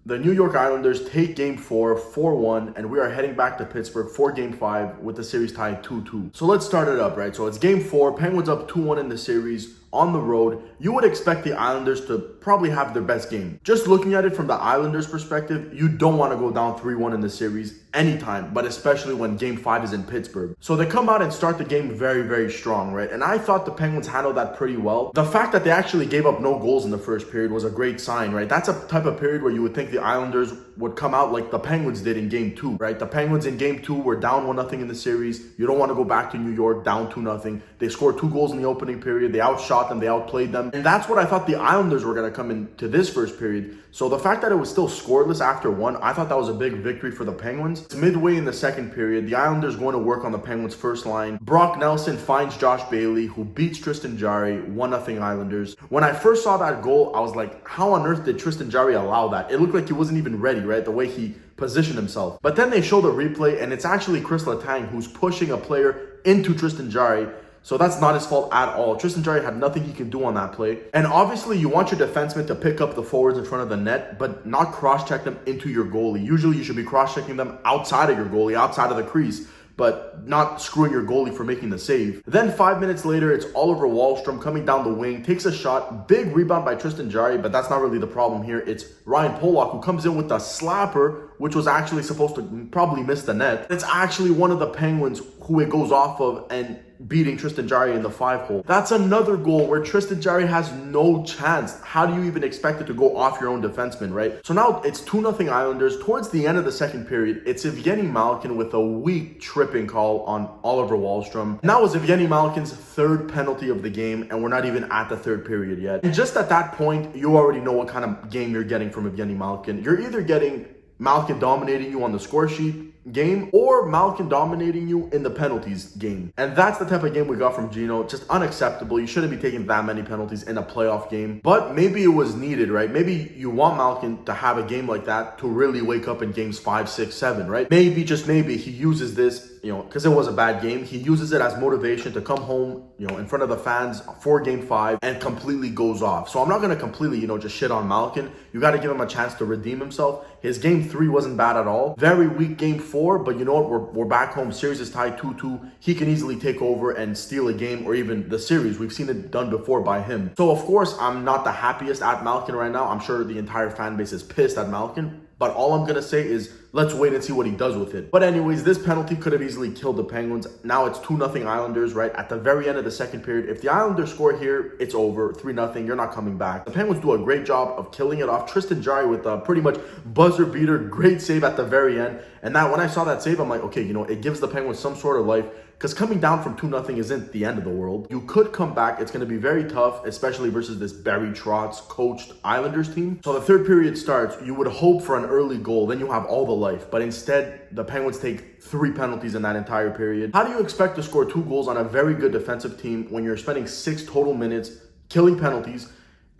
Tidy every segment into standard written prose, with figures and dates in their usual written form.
The New York Islanders take Game 4, 4-1, and we are heading back to Pittsburgh for Game 5 with the series tied 2-2. So let's start it up, right? So it's Game 4, Penguins up 2-1 in the series on the road. You would expect the Islanders to probably have their best game. Just looking at it from the Islanders' perspective, you don't want to go down 3-1 in the series anytime, but especially when Game 5 is in Pittsburgh. So they come out and start the game very, very strong, right? And I thought the Penguins handled that pretty well. The fact that they actually gave up no goals in the first period was a great sign, right? That's a type of period where you would think the Islanders would come out like the Penguins did in Game 2, right? The Penguins in Game 2 were down 1-0 in the series. You don't want to go back to New York down 2-0. They scored 2 goals in the opening period. They outshot them. They outplayed them. And that's what I thought the Islanders were going to come into this first period. So the fact that it was still scoreless after 1, I thought that was a big victory for the Penguins. It's midway in the second period. The Islanders going to work on the Penguins' first line. Brock Nelson finds Josh Bailey, who beats Tristan Jarry, 1-0 Islanders. When I first saw that goal, I was like, how on earth did Tristan Jarry allow that? It looked like he wasn't even ready, right? The way he positioned himself. But then they show the replay, and it's actually Chris Letang who's pushing a player into Tristan Jarry. So that's not his fault at all. Tristan Jarry had nothing he could do on that play. And obviously, you want your defenseman to pick up the forwards in front of the net, but not cross-check them into your goalie. Usually, you should be cross-checking them outside of your goalie, outside of the crease, but not screwing your goalie for making the save. Then 5 minutes later, it's Oliver Wahlstrom coming down the wing, takes a shot, big rebound by Tristan Jarry, but that's not really the problem here. It's Ryan Pollock who comes in with a slapper, which was actually supposed to probably miss the net. It's actually one of the Penguins who it goes off of and beating Tristan Jarry in the 5-hole. That's another goal where Tristan Jarry has no chance. How do you even expect it to go off your own defenseman, right? So now it's 2-0 Islanders. Towards the end of the second period, it's Evgeny Malkin with a weak tripping call on Oliver Wahlstrom. And that was Evgeny Malkin's third penalty of the game, and we're not even at the third period yet. And just at that point, you already know what kind of game you're getting from Evgeny Malkin. You're either getting Malkin dominating you on the score sheet game or Malkin dominating you in the penalties game. And that's the type of game we got from Gino. Just unacceptable. You shouldn't be taking that many penalties in a playoff game. But maybe it was needed, right? Maybe you want Malkin to have a game like that to really wake up in games 5, 6, 7, right? Maybe, just maybe, he uses this, because it was a bad game. He uses it as motivation to come home, in front of the fans for Game 5 and completely goes off. So I'm not going to completely, just shit on Malkin. You got to give him a chance to redeem himself. His Game 3 wasn't bad at all. Very weak Game 4, but you know what? We're back home. Series is tied 2-2. He can easily take over and steal a game or even the series. We've seen it done before by him. So, of course, I'm not the happiest at Malkin right now. I'm sure the entire fan base is pissed at Malkin. But all I'm going to say is let's wait and see what he does with it. But anyways, this penalty could have easily killed the Penguins. Now it's 2-0 Islanders, right? At the very end of the second period, if the Islanders score here, it's over. 3-0, you're not coming back. The Penguins do a great job of killing it off. Tristan Jarry with a pretty much buzzer beater, great save at the very end. And that when I saw that save, I'm like, okay, it gives the Penguins some sort of life. Because coming down from 2-0 isn't the end of the world. You could come back. It's going to be very tough, especially versus this Barry Trotz coached Islanders team. So the third period starts. You would hope for an early goal. Then you have all the life. But instead, the Penguins take 3 penalties in that entire period. How do you expect to score 2 goals on a very good defensive team when you're spending 6 total minutes killing penalties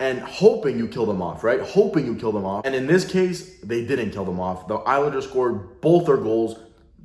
and hoping you kill them off, right? Hoping you kill them off. And in this case, they didn't kill them off. The Islanders scored both their goals,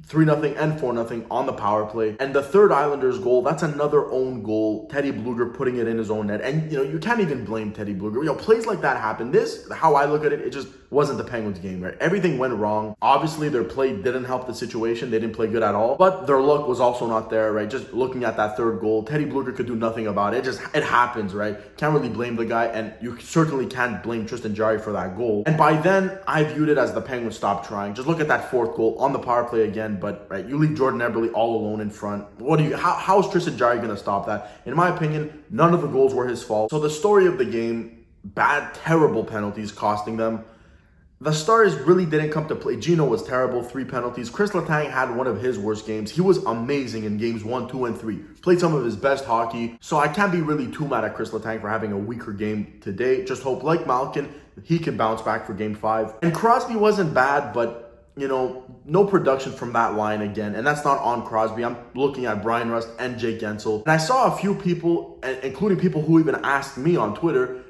3-0 and 4-0 on the power play. And the third Islanders goal, that's another own goal. Teddy Bluger putting it in his own net. And, you can't even blame Teddy Bluger. Plays like that happen. This, how I look at it, it just wasn't the Penguins game, right? Everything went wrong. Obviously, their play didn't help the situation. They didn't play good at all. But their luck was also not there, right? Just looking at that third goal, Teddy Bluger could do nothing about it. It happens, right? Can't really blame the guy. And you certainly can't blame Tristan Jarry for that goal. And by then, I viewed it as the Penguins stopped trying. Just look at that fourth goal on the power play again. But, right, you leave Jordan Eberle all alone in front. How is Tristan Jarry going to stop that? In my opinion, none of the goals were his fault. So the story of the game, bad, terrible penalties costing them. The Stars really didn't come to play. Gino was terrible, 3 penalties. Chris Letang had one of his worst games. He was amazing in games 1, 2, and 3. Played some of his best hockey. So I can't be really too mad at Chris Letang for having a weaker game today. Just hope, like Malkin, he can bounce back for Game 5. And Crosby wasn't bad, but no production from that line again. And that's not on Crosby. I'm looking at Brian Rust and Jake Gensel. And I saw a few people, including people who even asked me on Twitter,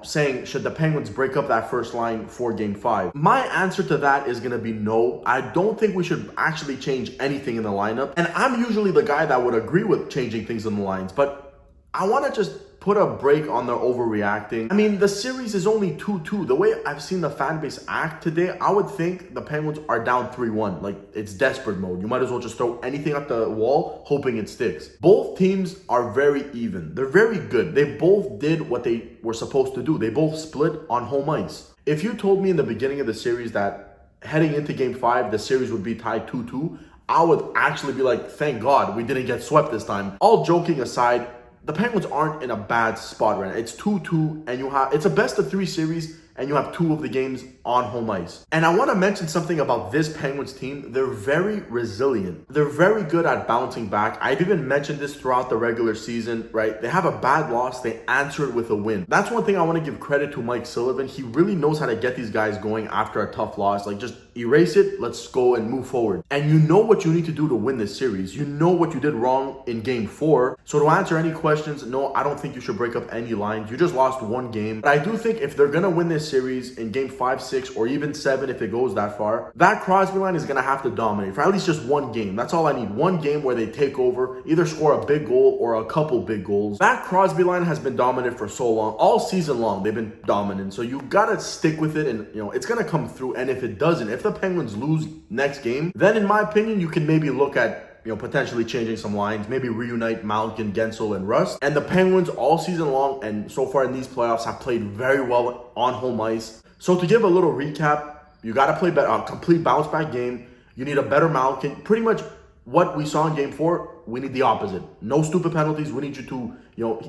saying, should the Penguins break up that first line for Game 5? My answer to that is going to be no. I don't think we should actually change anything in the lineup. And I'm usually the guy that would agree with changing things in the lines. But I want to just put a break on their overreacting. I mean, the series is only 2-2. The way I've seen the fan base act today, I would think the Penguins are down 3-1. Like, it's desperate mode. You might as well just throw anything at the wall, hoping it sticks. Both teams are very even. They're very good. They both did what they were supposed to do. They both split on home ice. If you told me in the beginning of the series that heading into Game 5, the series would be tied 2-2, I would actually be like, thank God we didn't get swept this time. All joking aside, the Penguins aren't in a bad spot right now. It's 2-2, and it's a best-of-3 series, and you have 2 of the games on home ice. And I want to mention something about this Penguins team. They're very resilient. They're very good at bouncing back. I've even mentioned this throughout the regular season, right? They have a bad loss, they answer it with a win. That's one thing I want to give credit to Mike Sullivan. He really knows how to get these guys going after a tough loss. Like, just erase it, let's go and move forward. And you know what you need to do to win this series. You know what you did wrong in Game 4. So to answer any questions, no, I don't think you should break up any lines. You just lost one game. But I do think if they're going to win this series in Game 5, 6, or even 7, if it goes that far, that Crosby line is going to have to dominate for at least just one game. That's all I need. One game where they take over, either score a big goal or a couple big goals. That Crosby line has been dominant for so long. All season long, they've been dominant. So you got to stick with it, and it's going to come through. And if it doesn't, if the Penguins lose next game, then in my opinion, you can maybe look at potentially changing some lines, maybe reunite Malkin, Gensel, and Rust. And the Penguins all season long and so far in these playoffs have played very well on home ice. So to give a little recap, you got to play a complete bounce back game. You need a better Malkin. Pretty much what we saw in Game 4, we need the opposite. No stupid penalties. We need you to,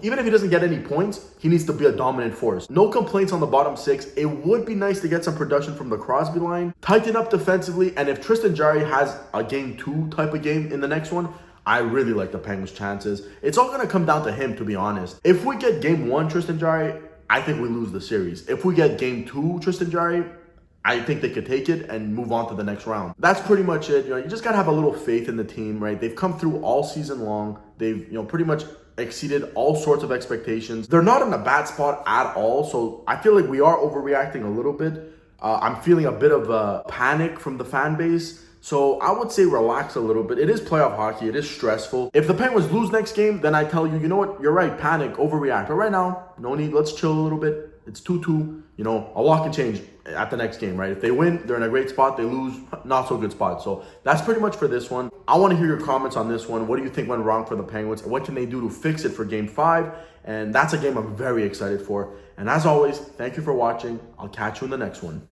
even if he doesn't get any points, he needs to be a dominant force. No complaints on the bottom 6. It would be nice to get some production from the Crosby line. Tighten up defensively, and if Tristan Jarry has a Game 2 type of game in the next one, I really like the Penguins' chances. It's all going to come down to him, to be honest. If we get Game 1 Tristan Jarry, I think we lose the series. If we get Game 2 Tristan Jarry, I think they could take it and move on to the next round. That's pretty much it. You just got to have a little faith in the team, right? They've come through all season long. They've, pretty much exceeded all sorts of expectations. They're not in a bad spot at all. So I feel like we are overreacting a little bit. I'm feeling a bit of a panic from the fan base. So I would say relax a little bit. It is playoff hockey. It is stressful. If the Penguins lose next game, then I tell you, you know what? You're right. Panic, overreact. But right now, no need. Let's chill a little bit. It's 2-2. I'll walk and change at the next game, right? If they win, they're in a great spot. They lose, not so good spot. So that's pretty much for this one. I want to hear your comments on this one. What do you think went wrong for the Penguins? And what can they do to fix it for Game 5? And that's a game I'm very excited for. And as always, thank you for watching. I'll catch you in the next one.